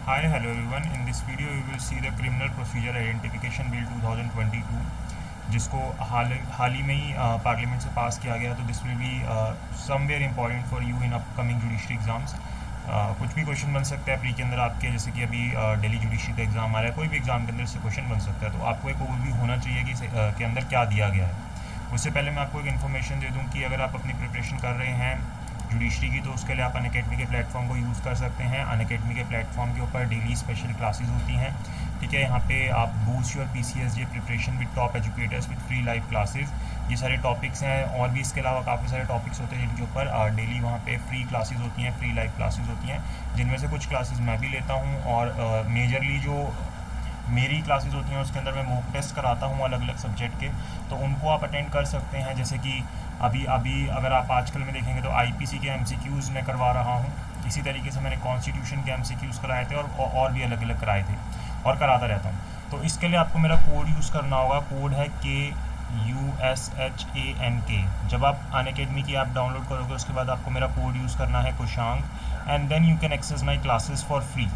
Hi, hello everyone. In this video, you will see the Criminal Procedure Identification Bill 2022, जिसको हाल ही में ही parliament से पास किया गया. तो this will be somewhere important for you in upcoming judiciary exams. कुछ भी question बन सकता है प्री के अंदर आपके, जैसे कि अभी दिल्ली जुडिशरी का एग्जाम आ रहा है, कोई भी एग्जाम के अंदर से क्वेश्चन बन सकता है. तो आपको एक ओवरव्यू होना चाहिए कि के अंदर क्या दिया गया है. उससे पहले मैं आपको एक इन्फॉर्मेशन दे दूँ कि अगर आप अपनी प्रिपरेशन कर रहे हैं जुडिशरी की, तो उसके लिए आप अनअकैडमी के प्लेटफॉर्म को यूज़ कर सकते हैं. अनअकैडमी के प्लेटफॉर्म के ऊपर डेली स्पेशल क्लासेस होती हैं. ठीक है, यहाँ पे आप boost your PCSJ preparation with top educators with free live classes, ये सारे टॉपिक्स हैं. और भी इसके अलावा काफ़ी सारे टॉपिक्स होते हैं जिनके ऊपर डेली वहाँ पे फ्री क्लासेस होती हैं, फ्री लाइव क्लासेस होती हैं, जिनमें से कुछ क्लासेस मैं भी लेता हूँ. और मेजरली जो मेरी क्लासेस होती हैं उसके अंदर मैं मॉक टेस्ट कराता हूँ अलग अलग सब्जेक्ट के, तो उनको आप अटेंड कर सकते हैं. जैसे कि अभी अगर आप आजकल में देखेंगे तो IPC के MCQs मैं करवा रहा हूँ. इसी तरीके से मैंने कॉन्स्टिट्यूशन के MCQs कराए थे और भी अलग अलग कराए थे और कराता रहता हूँ. तो इसके लिए आपको मेरा कोड यूज़ करना होगा. कोड है KUSHANK. जब आप अनअकैडमी की ऐप डाउनलोड करोगे उसके बाद आपको मेरा कोड यूज़ करना है Kushank, and then you can access my classes for free.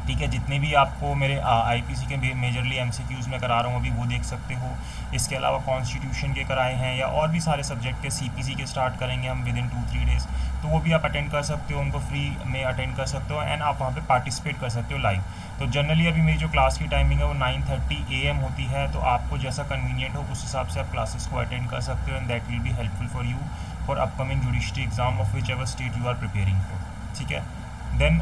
ठीक है, जितने भी आपको मेरे IPC के मेजरली MCQs में करा रहा हूँ अभी वो देख सकते हो. इसके अलावा कॉन्स्टिट्यूशन के कराए हैं या और भी सारे सब्जेक्ट के CPC के स्टार्ट करेंगे हम विद इन 2-3 डेज़, तो वो भी आप अटेंड कर सकते हो, उनको फ्री में अटेंड कर सकते हो एंड आप वहाँ पे पार्टिसिपेट कर सकते हो लाइव. तो जनरली अभी मेरी जो क्लास की टाइमिंग है वो 9:30 AM होती है. तो आपको जैसा कन्वीनियंट हो उस हिसाब से आप क्लासेस को अटेंड कर सकते हो, and that will be helpful for you for upcoming judiciary exam of which ever state you are preparing for. ठीक है, then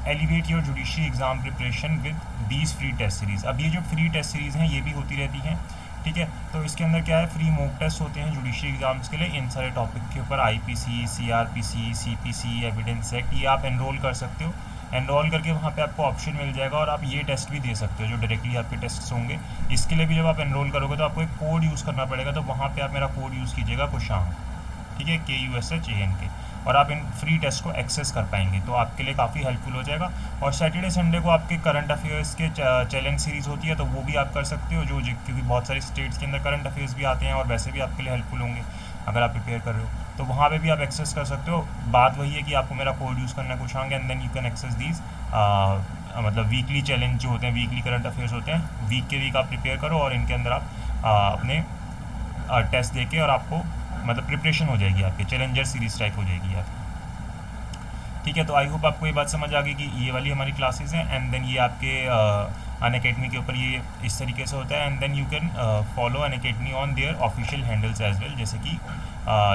elevate your judiciary exam preparation with these free test series. अब ये जो free test series हैं ये भी होती रहती हैं. ठीक है, तो इसके अंदर क्या है, फ्री मॉक टेस्ट होते हैं जुडिशरी एग्ज़ाम्स के लिए इन सारे टॉपिक के ऊपर. IPC, CRPC, CPC, evidence act, ये आप एनरोल कर सकते हो. एनरोल करके वहाँ पे आपको ऑप्शन मिल जाएगा और आप ये टेस्ट भी दे सकते हो जो डायरेक्टली आपके टेस्ट होंगे. इसके लिए भी जब आप एनरोल करोगे तो आपको एक कोड यूज़ करना पड़ेगा. तो वहाँ पर आप मेरा कोड यूज़ कीजिएगा कुशांक. ठीक है, KUSHANK, और आप इन फ्री टेस्ट को एक्सेस कर पाएंगे. तो आपके लिए काफ़ी हेल्पफुल हो जाएगा. और सैटरडे संडे को आपके करंट अफेयर्स के चैलेंज सीरीज़ होती है, तो वो भी आप कर सकते हो, जो क्योंकि बहुत सारी स्टेट्स के अंदर करंट अफेयर्स भी आते हैं और वैसे भी आपके लिए हेल्पफुल होंगे अगर आप प्रिपेयर कर रहे हो. तो वहाँ पे भी आप एक्सेस कर सकते हो. बात वही है कि आपको मेरा कोड यूज़ करना है Kushank, and then you can access these मतलब वीकली चैलेंज जो होते हैं, वीकली करंट अफेयर्स होते हैं, वीक के वीक आप प्रिपेयर करो और इनके अंदर आप अपने टेस्ट दे के और आपको मतलब प्रिपरेशन हो जाएगी, आपकी चैलेंजर सीरीज टाइप हो जाएगी आपकी. ठीक है, तो आई होप आपको ये बात समझ आ गई कि ये वाली हमारी क्लासेस हैं, एंड देन ये आपके अनअकैडमी के ऊपर ये इस तरीके से होता है. And then you can follow Unacademy on their official handles as well, जैसे कि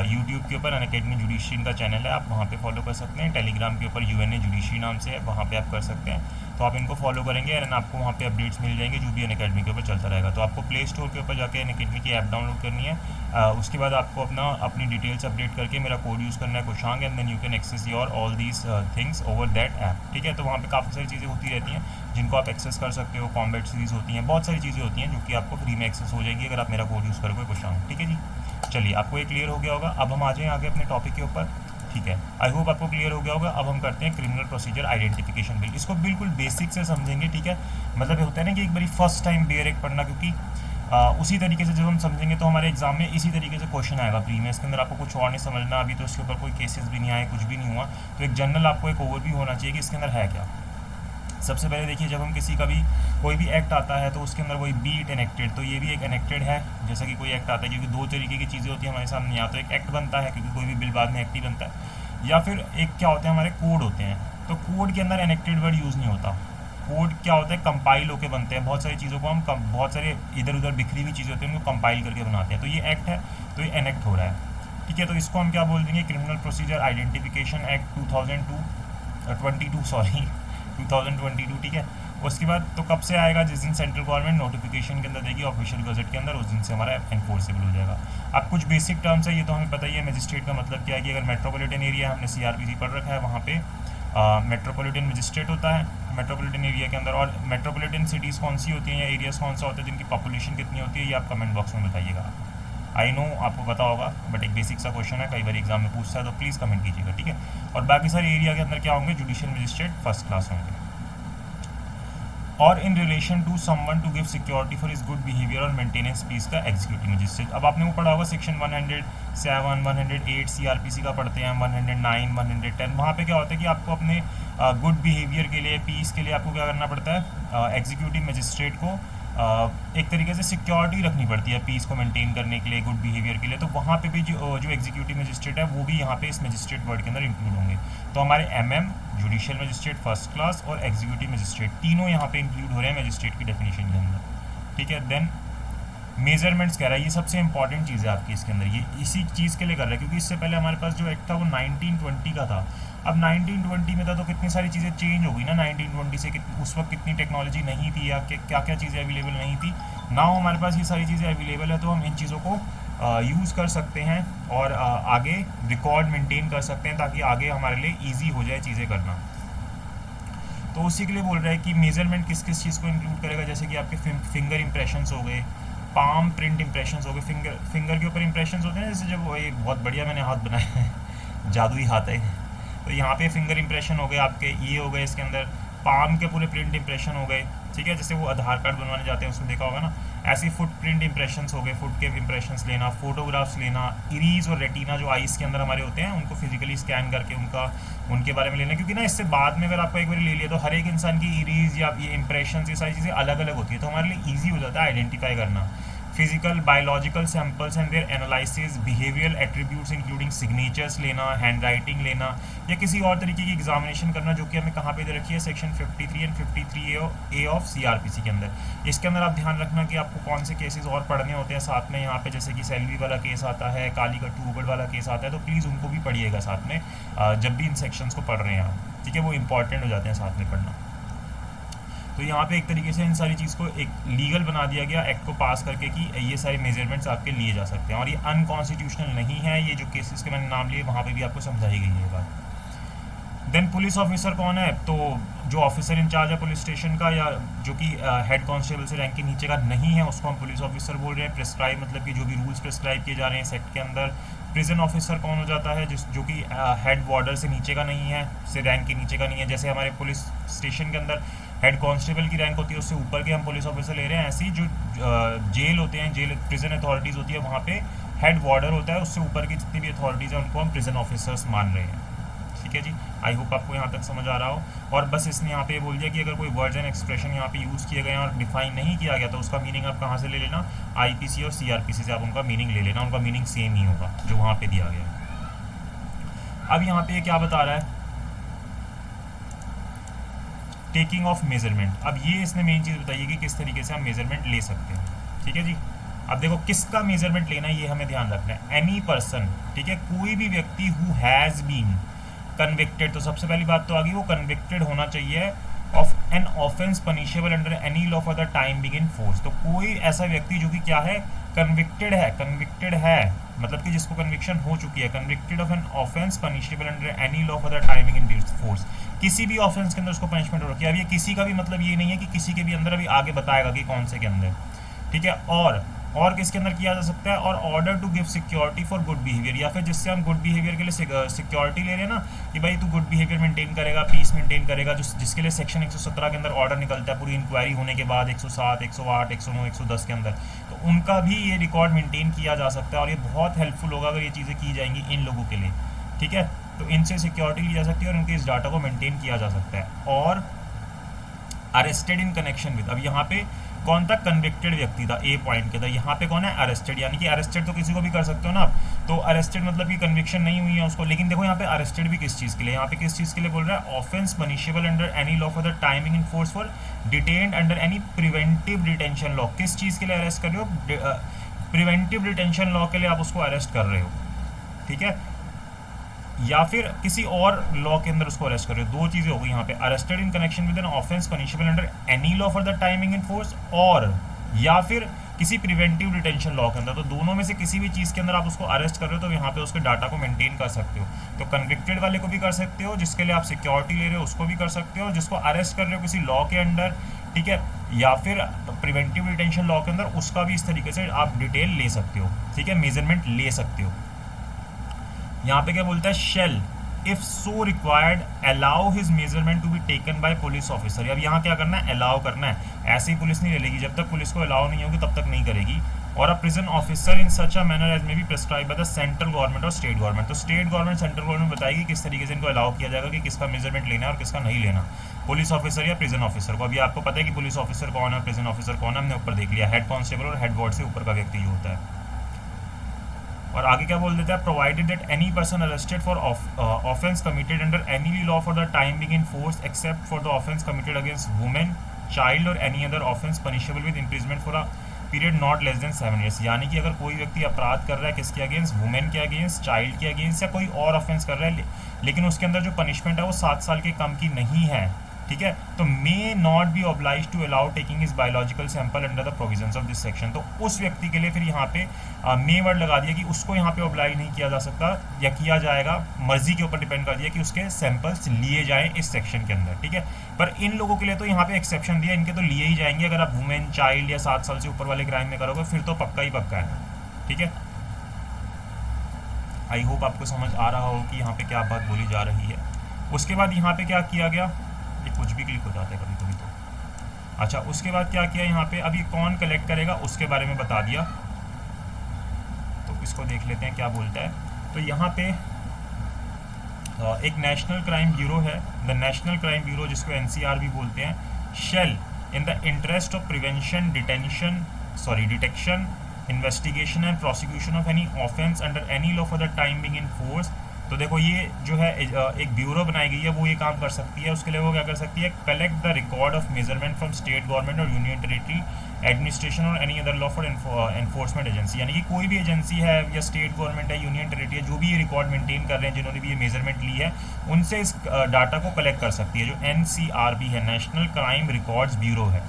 यूट्यूब के ऊपर अनअकैडमी जुडिशरी का चैनल है, आप वहाँ पे फॉलो कर सकते हैं. टेलीग्राम के ऊपर UNA जुडिशरी नाम से है, वहाँ पे आप कर सकते हैं. तो आप इनको फॉलो करेंगे एंड आपको वहाँ पे अपडेट्स मिल जाएंगे जो भी अनअकैडमी के ऊपर चलता रहेगा. तो आपको प्ले स्टोर के ऊपर जाके अनअकैडमी की ऐप डाउनलोड करनी है. उसके बाद आपको अपनी डिटेल्स अपडेट करके मेरा कोड यूज़ करना है Kushank, and then you can access your all these things over that app. ठीक है, तो वहाँ पे काफ़ी सारी चीज़ें होती रहती हैं जिनको आप एक्सेस कर सकते हो. कॉम्बैट सीरीज़ होती हैं, बहुत सारी चीज़ें होती हैं जो कि आपको फ्री में एक्सेस हो जाएगी अगर आप मेरा कोड यूज़ करोगे कुशांक. ठीक है जी, चलिए आपको ये क्लियर हो गया होगा. अब हम आ जाएँ आगे अपने टॉपिक के ऊपर. ठीक है, आई होप आपको क्लियर हो गया होगा. अब हम करते हैं क्रिमिनल प्रोसीजर आइडेंटिफिकेशन बिल. इसको बिल्कुल बेसिक से समझेंगे. ठीक है, मतलब ये होता है ना कि एक बारी फर्स्ट टाइम बेयर एक पढ़ना, क्योंकि उसी तरीके से जब हम समझेंगे तो हमारे एग्जाम में इसी तरीके से क्वेश्चन आएगा प्री में. इसके अंदर आपको कुछ और नहीं समझना, अभी तो इसके ऊपर कोई केसेस भी नहीं आए, कुछ भी नहीं हुआ. तो एक जनरल आपको एक ओवरव्यू होना चाहिए कि इसके अंदर है क्या. सबसे पहले देखिए, जब हम किसी का भी कोई भी एक्ट आता है तो उसके अंदर वही बी इट एनेक्टेड, तो ये भी एक एनेक्टेड है. जैसा कि कोई एक्ट आता है, क्योंकि दो तरीके की चीज़ें होती हैं हमारे सामने, या तो एक एक्ट बनता है क्योंकि कोई भी बिल बाद में एक्ट ही बनता है, या फिर एक क्या होते हैं हमारे कोड होते हैं. तो कोड के अंदर एनेक्टेड वर्ड यूज़ नहीं होता. कोड क्या होता है, कंपाइल होकर बनते हैं. बहुत सारी चीज़ों को हम बहुत सारे इधर उधर बिखरी हुई चीज़ें होती हैं उनको कंपाइल करके बनाते हैं. तो ये एक्ट है, तो ये एनेक्ट हो रहा है. ठीक है, तो इसको हम क्या बोल देंगे, क्रिमिनल प्रोसीजर आइडेंटिफिकेशन एक्ट 2022. ठीक है, उसके बाद तो कब से आएगा, जिस दिन सेंट्रल गवर्नमेंट नोटिफिकेशन के अंदर देगी ऑफिशियल गजट के अंदर, उस दिन से हमारा एनफोर्सेबल हो जाएगा. अब कुछ बेसिक टर्म्स है, ये तो हमें पता ही है. मजिस्ट्रेट का मतलब क्या है कि अगर मेट्रोपॉलिटन एरिया, हमने CRPC पढ़ रखा है, वहाँ पे मेट्रोपॉलिटन मजिस्ट्रेट होता है मेट्रोपॉलिटन एरिया के अंदर. और मेट्रोपॉलिटन सिटीज़ कौन सी होती हैं या एरियाज़ कौन सा होता है जिनकी पॉपुलेशन कितनी होती है, ये आप कमेंट बॉक्स में बताइएगा. आई नो आपको पता होगा, बट एक बेसिक सा क्वेश्चन है, कई बार एग्जाम में पूछता है, तो प्लीज़ कमेंट कीजिएगा. ठीक है, और बाकी सारे एरिया के अंदर क्या होंगे, जुडिशियल मजिस्ट्रेट फर्स्ट क्लास होंगे. और in relation to someone to give security for is good behaviour और मेंटेनेंस पीस का एग्जीक्यूटिव मजिस्ट्रेट। अब आपने वो पढ़ा होगा सेक्शन 107 108 सीआरपीसी का पढ़ते हैं, 109 110। वहाँ पे क्या होता है कि आपको अपने गुड बिहेवियर के लिए, पीस के लिए आपको क्या करना पड़ता है, एग्जीक्यूटिव मजिस्ट्रेट को एक तरीके से सिक्योरिटी रखनी पड़ती है पीस को मेंटेन करने के लिए, गुड बिहेवियर के लिए। तो वहाँ पे भी जो एग्जीक्यूटिव मजिस्ट्रेट है वो भी यहाँ पे इस मजिस्ट्रेट वर्ड के अंदर इंक्लूड होंगे। तो हमारे MM, judicial magistrate first class और एग्जीक्यूटिव मजिस्ट्रेट तीनों यहाँ पे इंक्लूड हो रहे हैं मजिस्ट्रेट की डेफिनेशन के अंदर, ठीक है। देन मेजरमेंट्स कह रहा है, ये सबसे इंपॉर्टेंट चीज़ है आपकी इसके अंदर, ये इसी चीज़ के लिए कर रहा है क्योंकि इससे पहले हमारे पास जो एक्ट था वो 1920 का था। अब 1920 में था तो कितनी सारी चीज़ें चेंज हो गई ना 1920 से, उस वक्त कितनी टेक्नोलॉजी नहीं थी या क्या क्या चीज़ें अवेलेबल नहीं थी। नाउ हमारे पास ये सारी चीज़ें अवेलेबल है तो हम इन चीज़ों को यूज़ कर सकते हैं और आगे रिकॉर्ड मेंटेन कर सकते हैं ताकि आगे हमारे लिए ईजी हो जाए चीज़ें करना। तो उसी के लिए बोल रहा है कि मेजरमेंट किस किस चीज़ को इंक्लूड करेगा, जैसे कि आपके फिंगर इंप्रेशंस हो गए, पाम प्रिंट इंप्रेशंस हो गए, फिंगर के ऊपर इंप्रेशंस होते हैं, जैसे जब वो ये बहुत बढ़िया मैंने हाथ बनाया है जादुई हाथ है, तो यहाँ पे फिंगर इंप्रेशन हो गए आपके, ये हो गए इसके अंदर, पाम के पूरे प्रिंट इंप्रेशन हो गए, ठीक है, जैसे वो आधार कार्ड बनवाने जाते हैं उसमें देखा होगा ना, ऐसे फुट प्रिंट इंप्रेशंस हो गए, फुट के इंप्रेशंस लेना, फोटोग्राफ्स लेना, इरीज और रेटिना जो आईज के अंदर हमारे होते हैं उनको फिजिकली स्कैन करके उनके बारे में लेना, क्योंकि ना इससे बाद में अगर आपको एक बार ले लिया तो हर एक इंसान की इरीज या ये इंप्रेशंस ये सारी चीज़ें अलग अलग होती है, तो हमारे लिए ईजी हो जाता है आइडेंटिफाई करना। Physical biological samples and their analysis, behavioural attributes including signatures लेना, हैंड राइटिंग लेना या किसी और तरीके की एग्जामिनेशन करना, जो कि हमें कहाँ पे दे रखी है section 53 and 53A of CrPC के अंदर। इसके अंदर आप ध्यान रखना कि आपको कौन से केसेस और पढ़ने होते हैं साथ में, यहाँ पे जैसे कि सेल्वी वाला केस आता है, काली कट्टू उगड़ वाला केस आता है, तो प्लीज़ उनको भी पढ़िएगा साथ में जब भी इन सेक्शंस को पढ़ रहे हैं आप, ठीक है, वो इंपॉर्टेंट हो जाते हैं साथ में पढ़ना। तो यहाँ पे एक तरीके से इन सारी चीज़ को एक लीगल बना दिया गया एक्ट को पास करके कि ये सारे मेजरमेंट्स आपके लिए जा सकते हैं और ये अनकॉन्स्टिट्यूशनल नहीं है। ये जो केसेस के मैंने नाम लिए वहाँ पे भी आपको समझाई गई है बात। देन पुलिस ऑफिसर कौन है, तो जो ऑफिसर इंचार्ज है पुलिस स्टेशन का या जो कि हेड कांस्टेबल से रैंक के नीचे का नहीं है उसको हम पुलिस ऑफिसर बोल रहे हैं। प्रिस्क्राइब मतलब कि जो भी रूल्स प्रिस्क्राइब किए जा रहे हैं सेक्ट के अंदर। प्रिजन ऑफिसर कौन हो जाता है, जो कि हेड वार्डर से नीचे का नहीं है, से रैंक के नीचे का नहीं है। जैसे हमारे पुलिस स्टेशन के अंदर हेड कांस्टेबल की रैंक होती है उससे ऊपर के हम पुलिस ऑफिसर ले रहे हैं, ऐसी जो जेल होते हैं, जेल प्रिजन अथॉरिटीज़ होती है वहाँ पे हेड वार्डर होता है, उससे ऊपर की जितनी भी अथॉरिटीज़ हैं उनको हम प्रिजन ऑफिसर्स मान रहे हैं। ठीक है जी, आई होप आपको यहाँ तक समझ आ रहा हो। और बस इसने यहाँ पे बोल दिया कि अगर कोई वर्ड्स एंड एक्सप्रेशन यहाँ पे यूज़ किए गए हैं और डिफाइन नहीं किया गया तो उसका मीनिंग आप कहाँ से ले लेना, आईपीसी और सीआरपीसी से आप उनका मीनिंग ले लेना, उनका मीनिंग सेम ही होगा जो वहाँ पे दिया गया है। अब यहाँ पे क्या बता रहा है, टेकिंग ऑफ मेजरमेंट। अब ये इसने मेन चीज़ बताइए कि किस तरीके से हम मेजरमेंट ले सकते हैं। ठीक है जी, अब देखो किसका मेजरमेंट लेना है ये हमें ध्यान रखना है। एनी पर्सन, ठीक है, कोई भी व्यक्ति हु हैज़ बीन कन्विक्टेड, तो सबसे पहली बात तो आ गई वो कन्विक्टेड होना चाहिए of an offence punishable under any law for the time big in force. तो कोई ऐसा व्यक्ति जो कि क्या है, कन्विक्टेड है मतलब कि जिसको कन्विक्शन हो चुकी है, convicted of an offence punishable under any law for the timing in force, किसी भी ऑफेंस के अंदर उसको पनिशमेंट हो रखी है। अब ये किसी का भी मतलब ये नहीं है कि किसी के भी अंदर अभी आगे बताएगा कि कौन से के अंदर, ठीक है। और किसके अंदर किया जा सकता है, और order to give security for good behaviour, या फिर जिससे हम गुड बिहेवियर के लिए सिक्योरिटी ले रहे हैं ना कि भाई तू गुड बिहेवियर मेंटेन करेगा, पीस मेंटेन करेगा, जिसके लिए सेक्शन 117 के अंदर ऑर्डर निकलता है पूरी इंक्वायरी होने के बाद 107, 108, 109, 110 के अंदर, तो उनका भी ये रिकॉर्ड मेंटेन किया जा सकता है और ये बहुत हेल्पफुल होगा अगर ये चीज़ें की जाएंगी इन लोगों के लिए। ठीक है, तो इनसे सिक्योरिटी ली जा सकती है और उनके इस डाटा को मेंटेन किया जा सकता है। और अरेस्टेड इन कनेक्शन विद, अब यहाँ पे कौन था, कन्विक्टेड व्यक्ति था, ए पॉइंट के था। यहाँ पे कौन है, अरेस्टेड, यानी कि अरेस्टेड तो किसी को भी कर सकते हो ना आप, तो अरेस्टेड मतलब कि कन्विक्शन नहीं हुई है उसको। लेकिन देखो यहाँ पे अरेस्टेड भी किस चीज़ के लिए, यहाँ पे किस चीज़ के लिए बोल रहा है, offence punishable under any law for the timing in force for detained under any preventive detention law. किस चीज़ के लिए अरेस्ट कर रहे हो, प्रिवेंटिव डिटेंशन लॉ के लिए आप उसको अरेस्ट कर रहे हो, ठीक है, या फिर किसी और लॉ के अंदर उसको अरेस्ट कर रहे हो। दो चीज़ें हो गई यहाँ पे, arrested in connection with an offence punishable under any law for the timing in force, और या फिर किसी प्रिवेंटिव डिटेंशन लॉ के अंदर। तो दोनों में से किसी भी चीज़ के अंदर आप उसको अरेस्ट कर रहे हो तो यहाँ पे उसके डाटा को मेंटेन कर सकते हो। तो कन्विक्टेड वाले को भी कर सकते हो, जिसके लिए आप सिक्योरिटी ले रहे हो उसको भी कर सकते हो, जिसको अरेस्ट कर रहे हो किसी लॉ के अंडर, ठीक है, या फिर प्रिवेंटिव डिटेंशन लॉ के अंदर, उसका भी इस तरीके से आप डिटेल ले सकते हो, ठीक है, मेजरमेंट ले सकते हो। यहाँ पे क्या बोलता है, shall if so required allow his measurement to be taken by police officer. अब यहाँ क्या करना है, अलाउ करना है, ऐसे ही पुलिस नहीं ले लेगी, जब तक पुलिस को अलाउ नहीं होगी तब तक नहीं करेगी। और a prison officer in such a manner as may be prescribe by the central government और स्टेट गवर्नमेंट। तो स्टेट गवर्नमेंट सेंट्रल गवर्नमेंट बताएगी किस तरीके से इनको अलाउ किया जाएगा कि किसका मेजरमेंट लेना है और किसका नहीं लेना, पुलिस ऑफिसर या प्रिजन ऑफिसर को। अभी आपको पता है कि पुलिस ऑफिसर कौन है, प्रिजन ऑफिसर कौन है, हमने ऊपर देख लिया, हेड कांस्टेबल और हेड वार्ड से ऊपर का व्यक्ति जो होता है। और आगे क्या बोल देते हैं, provided that any person arrested for offence committed under any law for the time being in force except for the offence committed against women, child और any other offence punishable with imprisonment for a period not less than 7 years। यानी कि अगर कोई व्यक्ति अपराध कर रहा है किसके अगेंस्ट, वुमेन के अगेंस्ट, चाइल्ड के अगेंस्ट या कोई और ऑफेंस कर रहा है, लेकिन उसके अंदर जो पनिशमेंट है वो 7 साल के कम की नहीं है, ठीक है, तो may not be oblige to allow taking is biological sample under the provisions of this section. तो उस व्यक्ति के लिए फिर यहाँ पे मे वर्ड लगा दिया कि उसको यहाँ पे ऑब्लाइज नहीं किया जा सकता या किया जाएगा, मर्जी के ऊपर डिपेंड कर दिया कि उसके सैंपल्स लिए जाएं इस सेक्शन के अंदर, ठीक है। पर इन लोगों के लिए तो यहाँ पे एक्सेप्शन दिया, इनके तो लिए ही जाएंगे। अगर आप वुमेन, चाइल्ड या 7 साल से ऊपर वाले क्राइम में करोगे फिर तो पक्का ही पक्का है, ठीक है। आई होप आपको समझ आ रहा हो कि यहाँ पे क्या बात बोली जा रही है। उसके बाद यहाँ पे क्या किया गया, कुछ भी क्लिक हो जाता है कभी कभी तो। अच्छा, उसके बाद क्या किया यहाँ पे, अभी कौन कलेक्ट करेगा उसके बारे में बता दिया, तो इसको देख लेते हैं क्या बोलता है। तो यहाँ पे एक नेशनल क्राइम ब्यूरो है, द नेशनल क्राइम ब्यूरो जिसको NCR भी बोलते हैं, shall in the interest of prevention detection investigation and prosecution of any offence under any law for the time being in force. तो देखो ये जो है एक ब्यूरो बनाई गई है, वो ये काम कर सकती है। उसके लिए वो क्या कर सकती है, collect the record of measurement from state government और यूनियन टेरिटरी एडमिनिस्ट्रेशन और any other law for enforcement agency. यानी कि कोई भी एजेंसी है या स्टेट गवर्नमेंट है, यूनियन टेरिटरी है, जो भी ये रिकॉर्ड मेंटेन कर रहे हैं, जिन्होंने भी ये मेजरमेंट ली है, उनसे इस डाटा को कलेक्ट कर सकती है, जो NCRB है, नेशनल क्राइम रिकॉर्ड्स ब्यूरो है,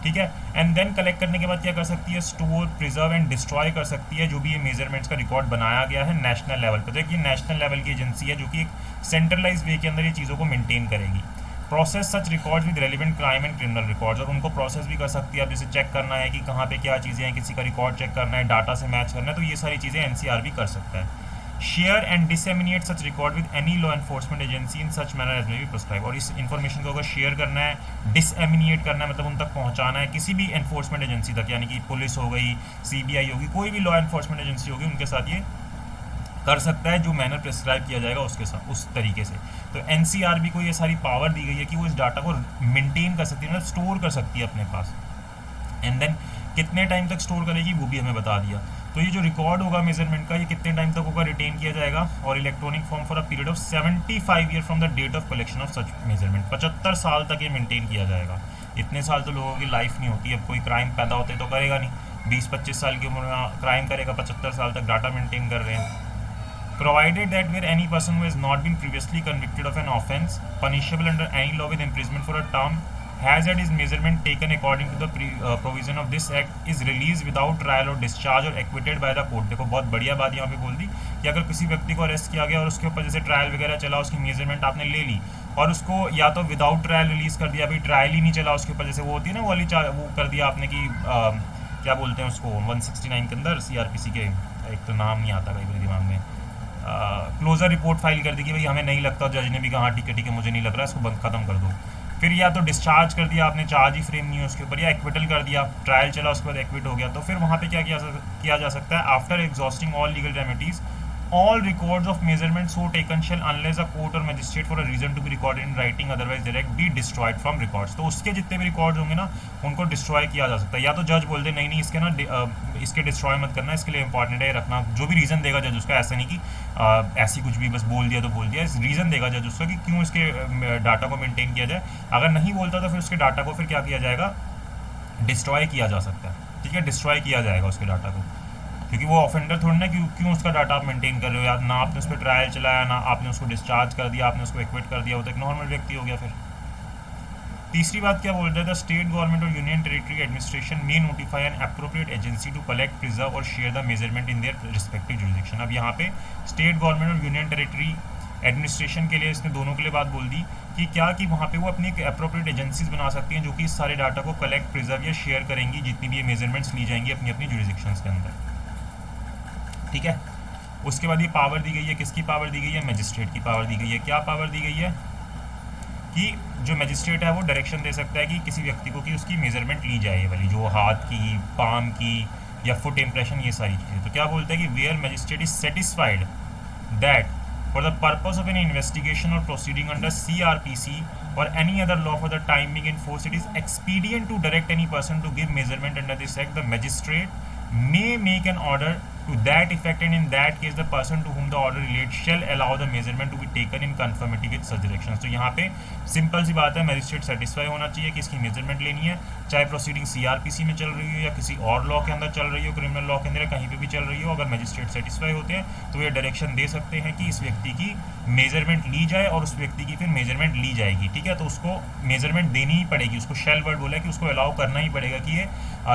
ठीक है। एंड देन कलेक्ट करने के बाद क्या कर सकती है, स्टोर, प्रिजर्व एंड डिस्ट्रॉय कर सकती है जो भी ये मेजरमेंट्स का रिकॉर्ड बनाया गया है नेशनल लेवल पर। देखिए नेशनल लेवल की एजेंसी है जो कि एक सेंट्रलाइज वे के अंदर ये चीज़ों को मेंटेन करेगी। Process such records with relevant crime and criminal records, और उनको प्रोसेस भी कर सकती है। अब जैसे चेक करना है कि कहाँ पे क्या चीज़ें हैं, किसी का रिकॉर्ड चेक करना है, डाटा से मैच करना है, तो ये सारी चीज़ें NCRB कर सकता है। Share and disseminate such record with any law enforcement agency in such manner as may be prescribe. और इस इन्फॉर्मेशन को अगर शेयर करना है, डिसएमिनेट करना है मतलब उन तक पहुंचाना है किसी भी एनफोर्समेंट एजेंसी तक, यानी कि पुलिस हो गई, CBI होगी, कोई भी लॉ एनफोर्समेंट एजेंसी होगी, उनके साथ ये कर सकता है जो मैनर प्रिस्क्राइब किया जाएगा उसके साथ, उस तरीके से। तो NCRB को ये सारी पावर दी गई है कि वो इस डाटा को मेंटेन कर सकती है, मतलब स्टोर कर सकती है अपने पास। एंड देन कितने टाइम तक स्टोर करेगी वो भी हमें बता दिया। तो ये जो रिकॉर्ड होगा मेजरमेंट का, ये कितने टाइम तक होगा, रिटेन किया जाएगा, और electronic form for a period of 75 year from the date of collection of such measurement. 75 साल तक ये मेंटेन किया जाएगा। इतने साल तो लोगों की लाइफ नहीं होती, अब कोई क्राइम पैदा होते तो करेगा नहीं, 20-25 साल की उम्र में क्राइम करेगा, 75 साल तक डाटा मेंटेन कर रहे हैं। Provided that where any person who has not been previously convicted of an offence punishable under any law with imprisonment for a term has had his measurement taken according to the provision of this act is released without trial or discharge or acquitted by the court। देखो बहुत बढ़िया बात यहाँ पे बोल दी कि अगर किसी व्यक्ति को अरेस्ट किया गया और उसके ऊपर जैसे ट्रायल वगैरह चला, उसकी मेजरमेंट आपने ले ली और उसको या तो विदाउट ट्रायल रिलीज कर दिया, अभी ट्रायल ही नहीं चला उसके ऊपर, जैसे वो होती है ना वो वाली वो कर दिया आपने कि क्या बोलते हैं उसको 169 के अंदर CRPC के, एक तो नाम नहीं आता कई दिमाग में, क्लोजर रिपोर्ट फाइल कर दी कि भाई हमें नहीं लगता, जज ने भी कहा ठीक है मुझे नहीं लग रहा है, इसको बंद खत्म कर दो। फिर या तो डिस्चार्ज कर दिया आपने, चार्ज ही फ्रेम नहीं है उसके ऊपर, या एक्विटल कर दिया, ट्रायल चला उसके बाद एक्विट हो गया, तो फिर वहाँ पे क्या किया जा सकता है, after exhausting all legal remedies all records of measurement so taken shall unless a court or magistrate for a reason to be recorded in writing otherwise direct be destroyed from records। तो उसके जितने भी records होंगे ना उनको destroy किया जा सकता है, या तो जज बोल दे नहीं इसके ना इसके डिस्ट्रॉय मत करना, इसके लिए इंपॉर्टेंट है रखना, जो भी रीज़न देगा जज उसका, ऐसा नहीं कि ऐसी कुछ भी बस बोल दिया तो बोल दिया, रीज़न देगा जज उसका कि क्यों इसके डाटा को मेंटेन किया जाए। अगर नहीं बोलता तो फिर उसके डाटा को फिर क्या किया जाएगा, डिस्ट्रॉय किया जा सकता है, ठीक है, डिस्ट्रॉय किया जाएगा उसके डाटा को, क्योंकि वो ऑफेंडर थोड़ी ना क्यों उसका डाटा आप मेंटेन कर रहे हो, या ना आपने उस पर ट्रायल चलाया, ना आपने उसको डिस्चार्ज कर दिया, आपने उसको एक्विट कर दिया, वो तो एक नॉर्मल व्यक्ति हो गया। फिर तीसरी बात क्या बोल रहा था, स्टेट गवर्नमेंट और union territory administration may notify an appropriate agency to collect, preserve और share the measurement in their respective jurisdiction. अब यहाँ पे स्टेट गवर्नमेंट और यूनियन टेरिटरी एडमिनिस्ट्रेशन के लिए, इसने दोनों के लिए बात बोल दी कि क्या कि वहाँ पे वो अपनी एक एप्रोप्रिएट एजेंसीज बना सकती हैं जो कि इस सारे डाटा को कलेक्ट, प्रिजर्व या शेयर करेंगी जितनी भी ये मेजरमेंट्स ली जाएंगी अपनी अपनी जुरिसडिक्शंस के अंदर, ठीक है। उसके बाद ये पावर दी गई है, किसकी पावर दी गई है? मजिस्ट्रेट की पावर दी गई है। क्या पावर दी गई है? कि जो मजिस्ट्रेट है वो डायरेक्शन दे सकता है कि किसी व्यक्ति को कि उसकी मेजरमेंट ली जाए, वाली जो हाथ की, पाम की या फुट इम्प्रेशन, ये सारी चीज़ें। तो क्या बोलता है कि where magistrate is satisfied that for the purpose of any investigation or proceeding under CRPC or any other law for the time being in force, it is expedient to direct any person to give measurement under this act. The magistrate may make an order to that effect, and in that case the person to whom the order relates shall allow the measurement to be taken in conformity with such directions. तो यहाँ पे simple सी बात है, magistrate satisfy होना चाहिए कि इसकी measurement लेनी है, चाहे प्रोसीडिंग CRPC में चल रही हो या किसी और लॉ के अंदर चल रही हो, क्रिमिनल लॉ के अंदर कहीं पे भी चल रही हो। अगर मैजिस्ट्रेट सेटिस्फाई होते हैं तो ये डायरेक्शन दे सकते हैं कि इस व्यक्ति की मेजरमेंट ली जाए और उस व्यक्ति की फिर मेजरमेंट ली जाएगी। ठीक है, तो उसको मेजरमेंट देनी ही पड़ेगी, उसको शेल वर्ड बोला है कि उसको अलाउ करना ही पड़ेगा कि ये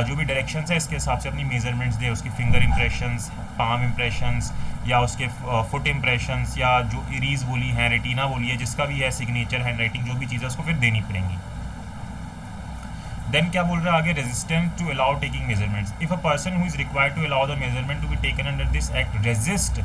जो भी डायरेक्शन है इसके हिसाब से अपनी मेजरमेंट्स दे, उसकी फिंगर इम्प्रेशंस, पाम इम्प्रेशंस या उसके फुट इम्प्रेशंस या जो इरीज बोली है, रेटिना बोली है, जिसका भी है सिग्नेचर, हैंड राइटिंग, जो भी चीज़ है उसको फिर देनी पड़ेंगी। देन क्या बोल रहा है आगे? Resistance to allow taking measurements. If a person who is required to allow the measurement to be taken under this act resist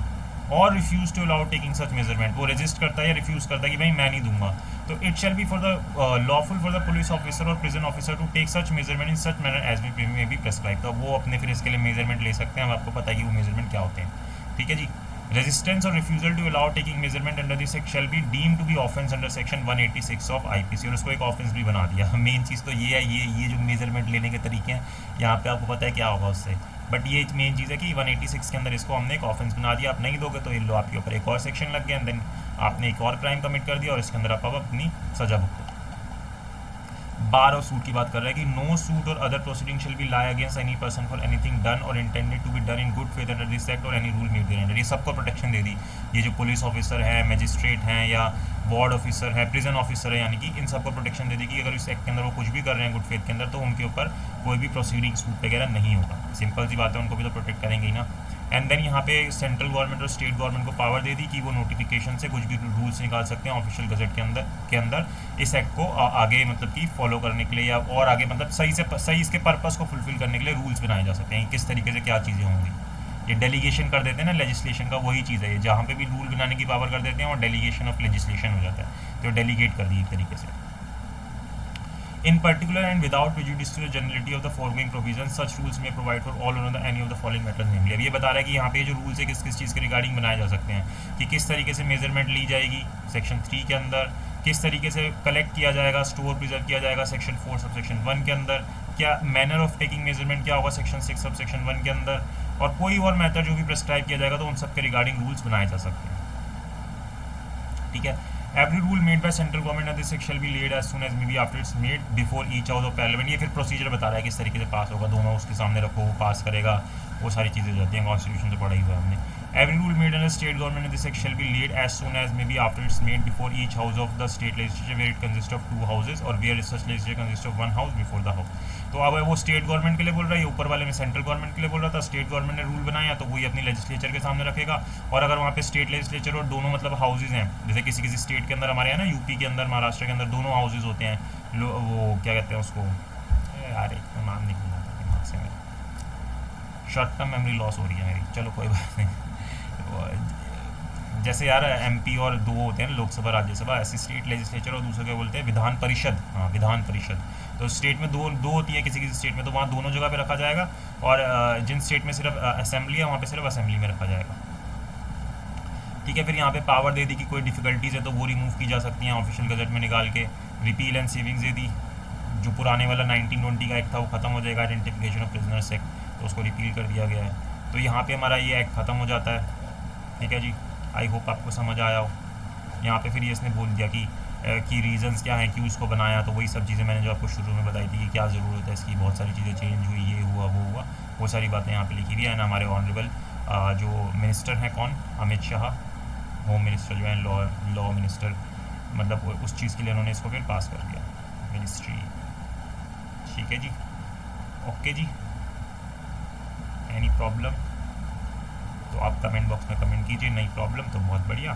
और refuse to allow taking such measurement, वो रेजिस्ट करता है या रिफ्यूज करता है कि भाई मैं नहीं दूंगा, तो it shall be for the lawful for the police officer और prison officer to take such measurement in such manner as may be prescribe. तो वो अपने फिर इसके लिए मेजरमेंट ले सकते हैं, अब आपको पता है कि वो मेजरमेंट क्या होते हैं। ठीक है जी। रेजिस्टेंस और refusal to allow taking measurement under this act shall be deem to be offence under section 186 of IPC, और उसको एक ऑफेंस भी बना दिया। मेन चीज़ तो ये है, ये जो मेजरमेंट लेने के तरीके हैं यहाँ पे आपको पता है क्या होगा उससे, बट ये मेन चीज़ है कि 186 के अंदर इसको हमने एक ऑफेंस बना दिया। आप नहीं दोगे तो ये लो आपके ऊपर एक और सेक्शन लग गया, एंड देन आपने एक और क्राइम कमिट कर दिया और इसके अंदर आप अब अपनी सजा भुगतो। बार और सूट की बात कर रहा है कि नो सूट और other proceeding shall be lie against any person for anything done और intended to be done in good faith under this act और एनी रूल मेड देयरअंडर। ये सबको प्रोटेक्शन दे दी। ये जो पुलिस ऑफिसर है, मजिस्ट्रेट हैं या वार्ड ऑफिसर है, प्रिजन ऑफिसर है, यानी कि इन सबको प्रोटेक्शन दे दी कि अगर इस एक्ट के अंदर वो कुछ भी कर रहे हैं गुड फेथ के अंदर तो उनके ऊपर कोई भी प्रोसीडिंग सूट वगैरह नहीं होगा। सिंपल सी बात है, उनको भी तो प्रोटेक्ट करेंगे ही ना। एंड देन यहाँ पे सेंट्रल गवर्नमेंट और स्टेट गवर्नमेंट को पावर दे दी कि वो नोटिफिकेशन से कुछ भी रूल्स निकाल सकते हैं ऑफिशियल गजट के अंदर इस एक्ट को आगे मतलब कि फॉलो करने के लिए या और आगे मतलब सही इसके पर्पस को फुलफिल करने के लिए रूल्स बनाए जा सकते हैं, किस तरीके से क्या चीज़ें होंगी। ये डेलीगेशन कर देते हैं ना लेजिस्लेशन का, वही चीज़ है, जहाँ पे भी रूल बनाने की पावर कर देते हैं और डेलीगेशन ऑफ लेजिस्लेशन हो जाता है, तो डेलीगेट कर दी एक तरीके से। In particular and without prejudice to the generality of the foregoing provisions, such rules may provide for all or any of the following matters namely। अब ये बता रहा है कि यहाँ पे जो रूल्स है किस किस चीज़ के रिगार्डिंग बनाए जा सकते हैं, कि किस तरीके से मेजरमेंट ली जाएगी सेक्शन 3 के अंदर, किस तरीके से कलेक्ट किया जाएगा, स्टोर प्रिजर्व किया जाएगा सेक्शन 4 सब सेक्शन 1 के अंदर, क्या मैनर ऑफ टेकिंग मेजरमेंट क्या होगा सेक्शन 6 सब सेक्शन 1 के अंदर, और कोई और मैथड जो भी प्रेस्क्राइब किया जाएगा तो उन सब के रिगार्डिंग रूल्स बनाए जा सकते हैं। ठीक है। Every rule made by central government of this act shall be laid as soon as may be after it's made before each house of parliament। ये फिर प्रोसीजर बता रहा है किस तरीके से पास होगा, दोनों उसके सामने रखो, वो पास करेगा, वो सारी चीज़ें हो जाती हैं, कॉन्स्टिट्यूशन से पढ़ा ही हुआ हमने। Every rule made under state government of this act shall be laid as soon as may be after it's made before each house of the state legislature where it consists of 2 houses or where such legislature consists of 1 house before the house। तो अब वो state government के लिए बोल रहा है, ये ऊपर वाले में सेंट्रल गवर्नमेंट के लिए बोल रहा था। स्टेट गवर्नमेंट ने रूल बनाया तो वही अपनी लेजिस्लेचर के सामने रखेगा, और अगर वहाँ पे स्टेट लेजिस्लेचर और दोनों मतलब हाउसेज हैं, जैसे किसी किसी स्टेट के अंदर हमारे यहाँ ना यूपी के अंदर, महाराष्ट्र के अंदर दोनों हाउसेज होते हैं, वो क्या कहते हैं उसको, यार एक नाम निकल जाता है दिमाग से मेरे, शॉर्ट टर्म मेमोरी लॉस हो रही है मेरी, चलो कोई बात नहीं। जैसे यार MP और 2 होते हैं लोकसभा राज्यसभा, ऐसे स्टेट लेजिस्लेचर और दूसरे क्या बोलते हैं विधान परिषद। हाँ, विधान परिषद। तो स्टेट में दो होती है किसी किसी स्टेट में, तो वहाँ दोनों जगह पे रखा जाएगा, और जिन स्टेट में सिर्फ असेंबली है वहाँ पे सिर्फ असेंबली में रखा जाएगा। ठीक है। फिर यहाँ पे पावर दे दी कि कोई डिफिकल्टीज़ है तो वो रिमूव की जा सकती हैं ऑफिशियल गजट में निकाल के। रिपील एंड सेविंग्स दे दी, जो पुराने वाला 1920 का एक्ट था वो खत्म हो जाएगा, आइडेंटिफिकेशन ऑफ प्रिजनर्स एक्ट, तो उसको रिपील कर दिया गया है। तो यहाँ पे हमारा ये एक्ट ख़त्म हो जाता है। ठीक है जी, आई होप आपको समझ आया हो। यहाँ पे फिर ये इसने बोल दिया कि रीजंस क्या हैं क्यों इसको बनाया, तो वही सब चीज़ें मैंने जो आपको शुरू में बताई थी कि क्या ज़रूरत है इसकी, बहुत सारी चीज़ें चेंज हुई, ये हुआ वो हुआ, वो सारी बातें यहाँ पे लिखी हुई है ना। हमारे ऑनरेबल जो मिनिस्टर हैं कौन, अमित शाह, होम मिनिस्टर जो है, लॉ मिनिस्टर, मतलब उस चीज़ के लिए उन्होंने इसको फिर पास कर दिया, मिनिस्ट्री। ठीक है जी, ओके जी, एनी प्रॉब्लम तो आप कमेंट बॉक्स में कमेंट कीजिए, नहीं प्रॉब्लम तो बहुत बढ़िया।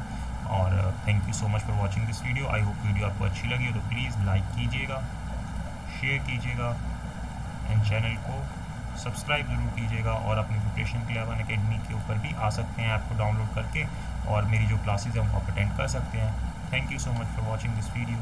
और thank you so much for watching this video. I hope video आपको अच्छी लगी हो तो प्लीज़ लाइक कीजिएगा, शेयर कीजिएगा, एंड चैनल को सब्सक्राइब ज़रूर कीजिएगा और अपनी प्रिपरेशन के लिए अन अकेडमी के ऊपर भी आ सकते हैं, ऐप को डाउनलोड करके और मेरी जो क्लासेज हैं वो आप अटेंड कर सकते हैं। Thank you so much for watching this video.